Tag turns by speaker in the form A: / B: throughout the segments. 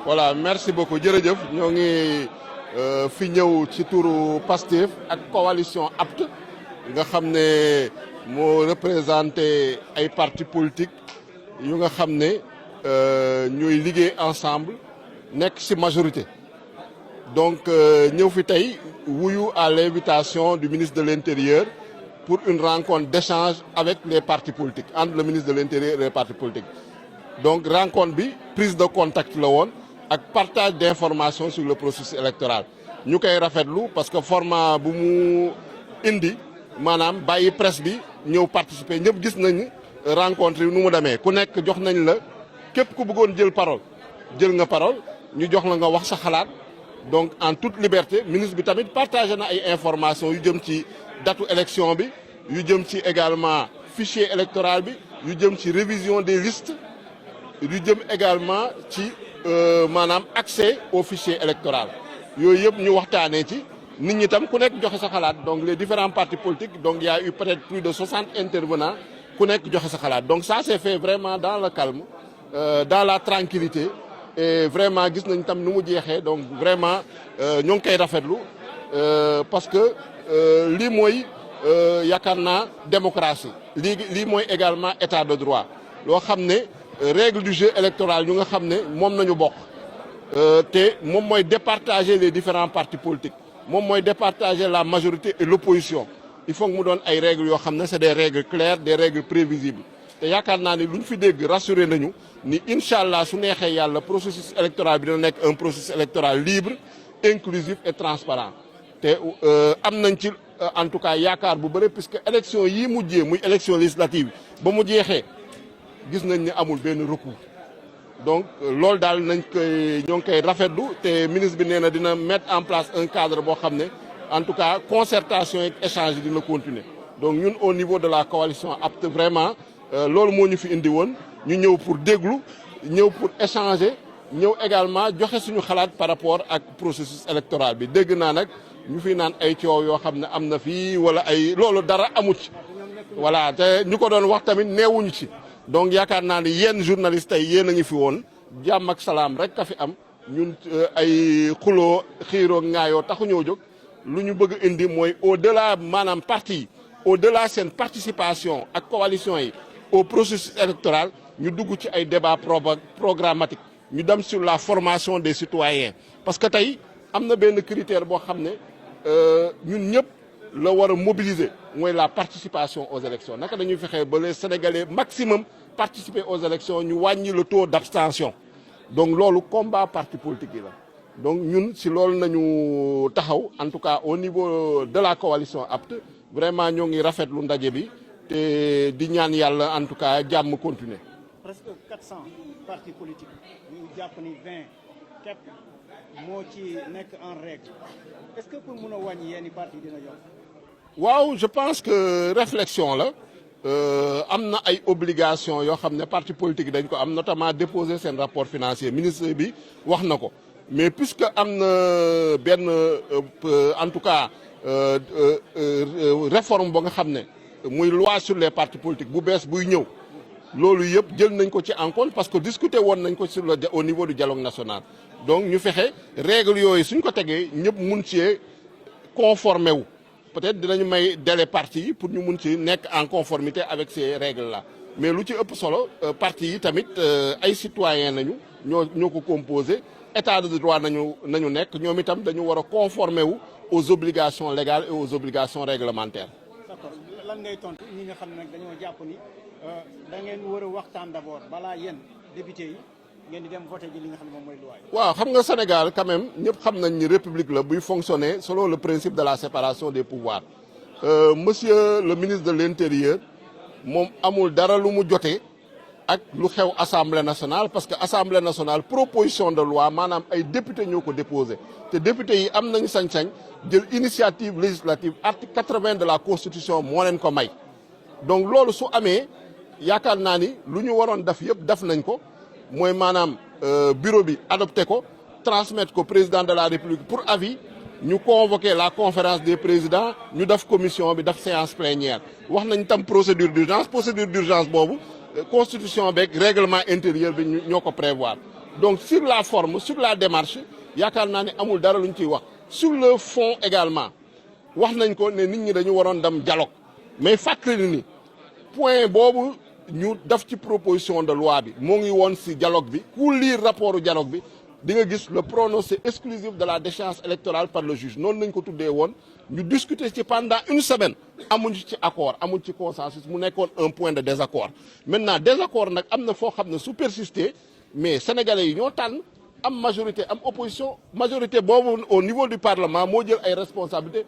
A: voilà merci beaucoup jërëjëf ñoo ngi fi ñëw ci turu Pastef ak coalition APT nga xam ne moo représenté ay partis politiques yu nga xam ne ñooy liggéey ensemble nekk ci majorité donc ñëw fi tey wuyu à l'invitation du ministre de l'Intérieur pour une rencontre d'échange avec les partis politiques entre le ministre de l'Intérieur et les partis politiques donc rencontre bi prise de contact la woon ak partage d'informations sur le processus électoral ñu koy rafetlu parce que format bu mu indi maanaam bàyyi presse bi ñëw participer ñëpp gis nañ rencontre yi nu mu demee ku nekk jox nañ la képp ku bëggoon jël parole jël nga parole ñu jox la nga wax sa xalaat donc en toute liberté ministre bi tamit partagé na ay informations yu jëm ci datu élection bi yu jëm ci également fichier électoral bi yu jëm ci révision des listes yu jëm également ci maanaam accès au fichier électoral yooyu yëpp ñu waxtaanee ci nit ñi tam ku nekk joxe sa xalaat donc les différents partis politiques donc il y a eu peut-être plus de 60 intervenants ku nekk joxe sa xalaat donc ça s'est fait vraiment dans le calme dans la tranquillité et vraiment gis nañ tam nu mu jeexee donc vraiment ñoo ngi koy rafetlu parce que lii mooy yaakaar naa démocratie lii mooy également état de droit loo xam ne règle du jeu électoral ñu nga xam ne moom nañu bokk te moom mooy départager les différents partis politiques moom mooy départager la majorité et l'opposition il faut que mu doon ay règles yoo xam ne c'est des règles claires des règles prévisibles te yaakaar naa ni lu ñu fi dégg rassuré nañu ni incha allah su neexee yàlla processus électoral bi dina nekk un processus électoral libre inclusif et transparent te am nañ ci en tout cas yaakaar bu bëri puisque élection yii mujjee muy élection législative ba mu jeexee gis nañ ne amul benn recours donc loolu daal nañ koy ñoo ngi koy rafetlu te ministre bi nee na dina mettre en place un cadre boo xam ne en tout cas concertation et échange dina continuer donc ñun au niveau de la coalition APT vraiment loolu moo ñu fi indi woon ñu ñëw pour déglu ñëw pour échanger ñëw également joxe suñu xalaat par rapport ak processus électoral bi dégg naa nag ñu fi naan ay coow yoo xam ne am na fii wala ay loolu dara amu ci voilà te ñu ko doon wax tamit neewuñu ci donc yaakaar naa ni yéen journalistes tey yéen a ngi fi woon jàmm ak salaam rek ka fi am ñun ay xuloo xiiroo ŋaayoo taxu ñoo jóg lu ñu bëgg indi mooy au-delà maanaam parti au-delà seen participation ak coalition yi au processus électoral ñu dugg ci ay débats programmatiques ñu dem sur la formation des citoyens parce que tey am na benn critère boo xam ne ñun ñëpp la war a mobiliser mooy la participation aux élections naka dañuy fexe ba les Sénégalais maximum participer aux élections ñu wàññi le taux d'abstention donc loolu combat parti politique yi la donc ñun si loolu nañu taxaw en tout cas au niveau de la coalition APT vraiment ñoo ngi rafetlu ndaje bi te di ñaan yàlla en tout cas jàmm continuer.
B: presque 400 partis politiques ñu jàpp ni 20 képp moo ci nekk en règle est-ce que pour mun a wàññi yenn parti dina yomb.
A: waaw je pense que réflexion la am na ay obligations yoo xam ne parti politique dañ ko am notamment déposer seen rapport financier ministre bi wax na ko mais puisque am na benn en tout cas réforme ba nga xam ne muy loi sur les partis politiques bu bees buy ñëw loolu yëpp jël nañ ko ci en compte parce que discuter woon nañ ko sur le au niveau du dialogue national donc ñu fexe règle yooyu suñ ko tegee ñëpp mun ci conformer wu peut-être dinañu may délai parti yi pour ñu mun ci nekk en conformité avec ces règles là mais lu ci ëpp solo parti yi tamit ay citoyens nañu ñoo ko composé état de droit nañu nekk ñoom itam dañu war a conformer wu aux obligations légales et aux obligations réglementaires.
B: d'accord lan ngay tontu ñi nga xam ne nag dañoo jàpp ni da ngeen war a waxtaan d'abord balaa yéen député yi ngeen di dem voter ji li nga xam ne moom mooy loi yi.
A: waaw xam nga Sénégal quand même ñëpp xam nañ ni république la buy fonctionner selon le principe de la séparation des pouvoirs monsieur le ministre de l'Intérieur moom amul dara lu mu jotee ak lu xew assemblée nationale parce que assemblée nationale proposition de loi maanaam ay député ñoo ko déposé te député yi am nañu sañ-sañ jël initiative législative article 80 de la constitution moo leen ko may donc loolu su amee yaakaar naa ni lu ñu waroon def yëpp def nañ ko mooy maanaam bureau bi adopté ko transmettre ko président de la république pour avis ñu convoquer la conférence des présidents ñu def commission bi def séance plénière wax nañ tam procédure d'urgence boobu constitution beeg règlement intérieur bi ñoo ko prévoir donc sur la forme sur la démarche yaakaar naa ne amul dara lu ñu ciy wax sur le fond également wax nañ ko ne nit ñi dañu waroon dem dialogue mais fàttali ni point boobu ñu def ci proposition de loi bi moo ngi woon si dialogue bi ku lire rapportu dialogue bi di nga gis le prononcé exclusif de la déchéance électorale par le juge noonu lañ ko tuddee woon ñu discuter ci pendant une semaine amuñu ci accord amuñ ci consensus mu nekkoon un point de désaccord maintenant désaccord nag am na foo xam ne su persister mais sénégalais yi ñoo tànn am majorité am opposition majorité boobu au niveau du parlement moo jël ay responsabilités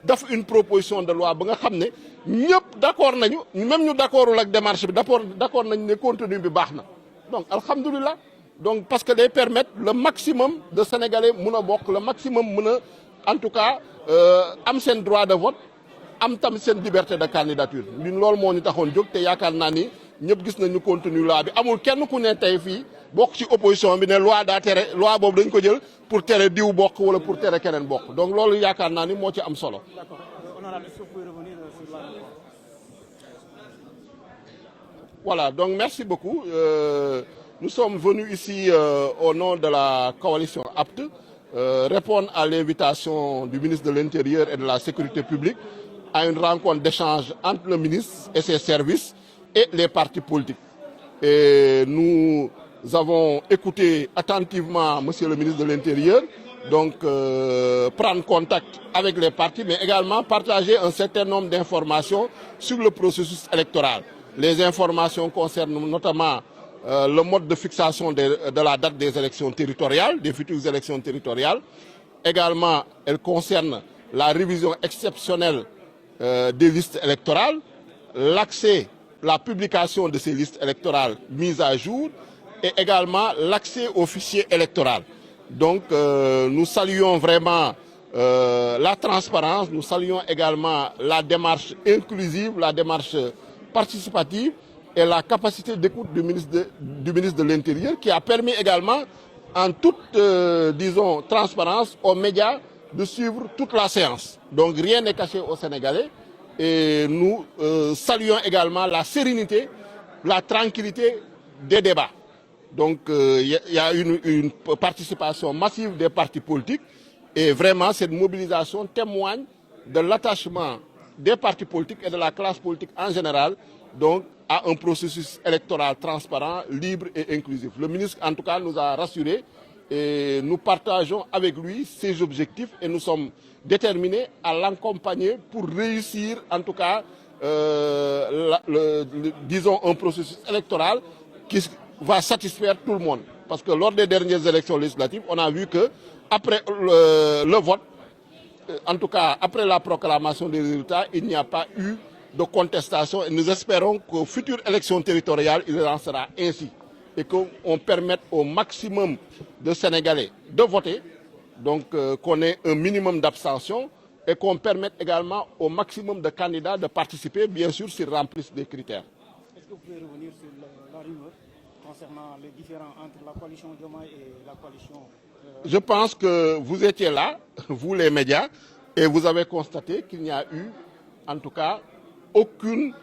A: daf une proposition de loi ba nga xam ne ñëpp d'accord nañu même ñu d'accordul ak démarche bi d'accord nañu ne contenu bi baax na donc alhamdulilah donc parce que day permettre le maximum de sénégalais mun a bokk le maximum mun a en tout cas am seen droit de vote am tam seen liberté de candidature ñun loolu moo ñu taxoon jóg te yaakaar naa ni ñëpp gis nañu contenu loi bi amul kenn ku ne tey fii bokk ci opposition bi ne loi daa tere loi boobu dañ ko jël pour tere diw bokk wala pour tere keneen bokk donc loolu yaakaar naa ni moo ci am solo.
B: D'accord. Honorable, est-ce que vous pouvez revenir sur la réforme?
A: Voilà, donc merci beaucoup. Nous sommes venus ici au nom de la coalition APT répondre à l'invitation du ministre de l'Intérieur et de la Sécurité publique à une rencontre d'échange entre le ministre et ses services et les partis politiques. Et nous avons écouté attentivement Monsieur le ministre de l'Intérieur, donc prendre contact avec les partis, mais également partager un certain nombre d'informations sur le processus électoral. Les informations concernent notamment le mode de fixation de la date des élections territoriales, des futures élections territoriales. Également, elles concernent la révision exceptionnelle des listes électorales, l'accès, la publication de ces listes électorales mises à jour et également l'accès au fichier électoral. Donc, nous saluons vraiment la transparence, nous saluons également la démarche inclusive, la démarche participative et la capacité d'écoute du ministre de l'Intérieur qui a permis également en toute, disons, transparence aux médias de suivre toute la séance. Donc rien n'est caché aux Sénégalais et nous saluons également la sérénité, la tranquillité des débats. Donc il y a une participation massive des partis politiques et vraiment cette mobilisation témoigne de l'attachement des partis politiques et de la classe politique en général donc à un processus électoral transparent, libre et inclusif. Le ministre en tout cas nous a rassurés et nous partageons avec lui ses objectifs et nous sommes déterminés à l'accompagner pour réussir en tout cas disons un processus électoral qui va satisfaire tout le monde. Parce que lors des dernières élections législatives, on a vu que après le vote, en tout cas après la proclamation des résultats, il n'y a pas eu de contestation et nous espérons qu'aux futures élections territoriales, il en sera ainsi et qu'on permette au maximum de Sénégalais de voter, donc qu'on ait un minimum d'abstention et qu'on permette également au maximum de candidats de participer, bien sûr, s'ils remplissent des critères.
B: Est-ce que vous pouvez revenir sur la rumeur concernant les différends entre la coalition Diomaye et la coalition...
A: Je pense que vous étiez là, vous les médias, et vous avez constaté qu'il n'y a eu, en tout cas, aucune,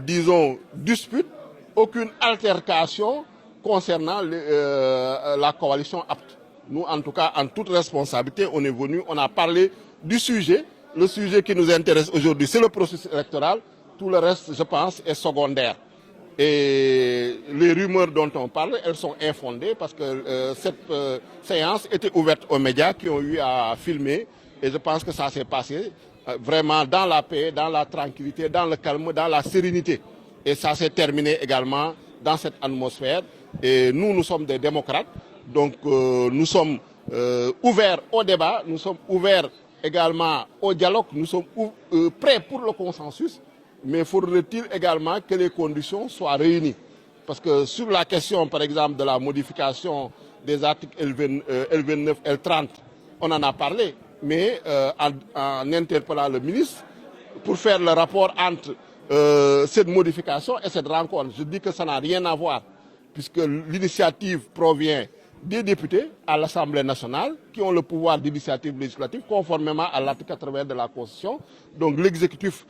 A: disons, dispute, aucune altercation concernant la coalition APT. Nous, en tout cas, en toute responsabilité, on est venu, on a parlé du sujet. Le sujet qui nous intéresse aujourd'hui, c'est le processus électoral. Tout le reste, je pense, est secondaire. Et les rumeurs dont on parle, elles sont infondées parce que cette séance était ouverte aux médias qui ont eu à filmer. Et je pense que ça s'est passé vraiment dans la paix, dans la tranquillité, dans le calme, dans la sérénité. Et ça s'est terminé également dans cette atmosphère. Et nous, nous sommes des démocrates. Donc nous sommes ouverts au débat, nous sommes ouverts également au dialogue, nous sommes prêts pour le consensus. Mais faudrait-il également que les conditions soient réunies. Parce que sur la question, par exemple, de la modification des articles L29, L30, on en a parlé. Mais en interpellant le ministre, pour faire le rapport entre cette modification et cette rencontre, je dis que ça n'a rien à voir. Puisque l'initiative provient des députés à l'Assemblée nationale qui ont le pouvoir d'initiative législative conformément à l'article 80 de la Constitution. Donc l'exécutif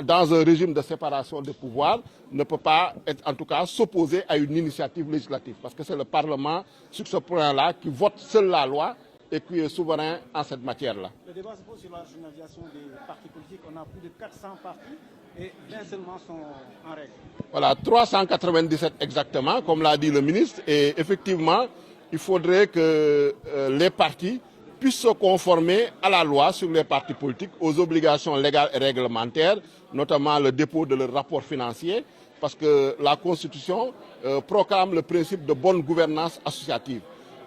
A: dans un régime de séparation des pouvoirs, ne peut pas être, en tout cas, s'opposer à une initiative législative. Parce que c'est le Parlement, sur ce point-là, qui vote seul la loi et qui est souverain en cette matière-là.
B: Le débat se pose sur la rationalisation des partis politiques. On a plus de 400 partis et 20 seulement sont en règle.
A: Voilà, 397 exactement, comme l'a dit le ministre. Et effectivement, il faudrait que les partis puissent se conformer à la loi sur les partis politiques, aux obligations légales et réglementaires, notamment le dépôt de leur rapport financier, parce que la Constitution proclame le principe de bonne gouvernance associative.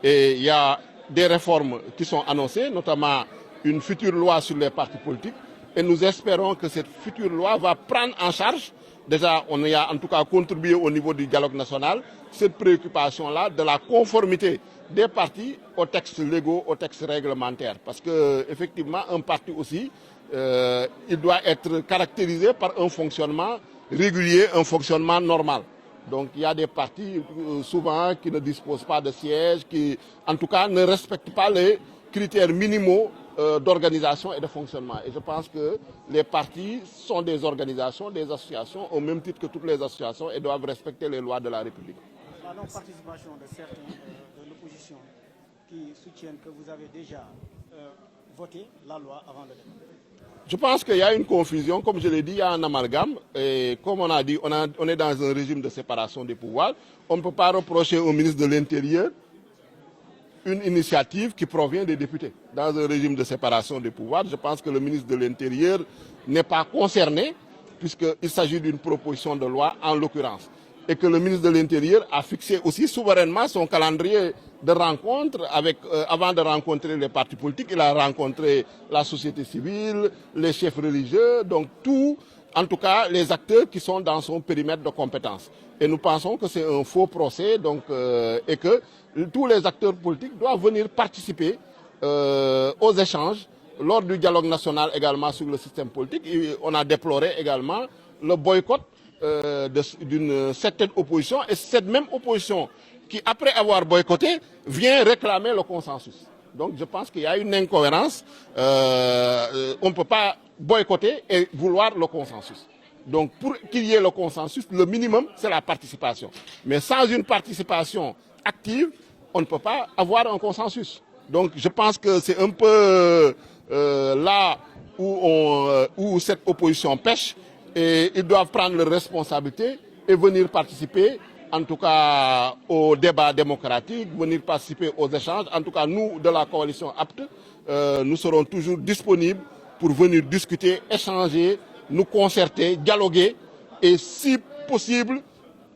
A: Et il y a des réformes qui sont annoncées, notamment une future loi sur les partis politiques. Et nous espérons que cette future loi va prendre en charge, déjà on y a en tout cas contribué au niveau du dialogue national, cette préoccupation-là de la conformité des partis aux textes légaux, aux textes réglementaires. Parce qu'effectivement, un parti aussi, il doit être caractérisé par un fonctionnement régulier, un fonctionnement normal. Donc il y a des partis souvent qui ne disposent pas de sièges, qui en tout cas ne respectent pas les critères minimaux d'organisation et de fonctionnement. Et je pense que les partis sont des organisations, des associations, au même titre que toutes les associations, et doivent respecter les lois de la République.
B: La non-participation de certains de l'opposition qui soutiennent que vous avez déjà voté la loi avant le débat.
A: Je pense qu'il y a une confusion, comme je l'ai dit, il y a un amalgame. Et comme on a dit, on est dans un régime de séparation des pouvoirs. On ne peut pas reprocher au ministre de l'Intérieur une initiative qui provient des députés. Dans un régime de séparation des pouvoirs, je pense que le ministre de l'Intérieur n'est pas concerné, puisqu'il s'agit d'une proposition de loi en l'occurrence. Et que le ministre de l'Intérieur a fixé aussi souverainement son calendrier de rencontres avant de rencontrer les partis politiques. Il a rencontré la société civile, les chefs religieux, donc tous, en tout cas les acteurs qui sont dans son périmètre de compétence. Et nous pensons que c'est un faux procès donc, et que tous les acteurs politiques doivent venir participer aux échanges lors du dialogue national également sur le système politique. Et on a déploré également le boycott d'une certaine opposition, et cette même opposition qui, après avoir boycotté, vient réclamer le consensus. Donc je pense qu'il y a une incohérence. On ne peut pas boycotter et vouloir le consensus. Donc pour qu'il y ait le consensus, le minimum, c'est la participation. Mais sans une participation active, on ne peut pas avoir un consensus. Donc je pense que c'est un peu là où cette opposition pêche. Et ils doivent prendre leurs responsabilités et venir participer, en tout cas, au débat démocratique, venir participer aux échanges. En tout cas, nous, de la coalition APT, nous serons toujours disponibles pour venir discuter, échanger, nous concerter, dialoguer et, si possible,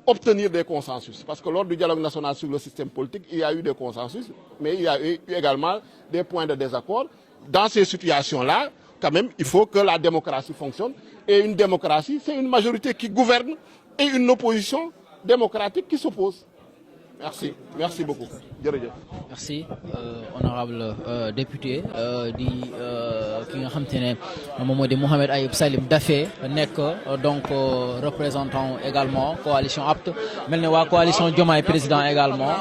A: obtenir des consensus. Parce que lors du dialogue national sur le système politique, il y a eu des consensus, mais il y a eu également des points de désaccord. Dans ces situations-là, quand même, il faut que la démocratie fonctionne. Et une démocratie, c'est une majorité qui gouverne et une opposition démocratique qui s'oppose. Merci. Merci beaucoup.
C: Merci, honorable député di ki nga xam te ne moom moo di Mohamed Ayib Salim Daffé nekk donc représentant également coalition APT mel ne waa coalition Diomaye président également.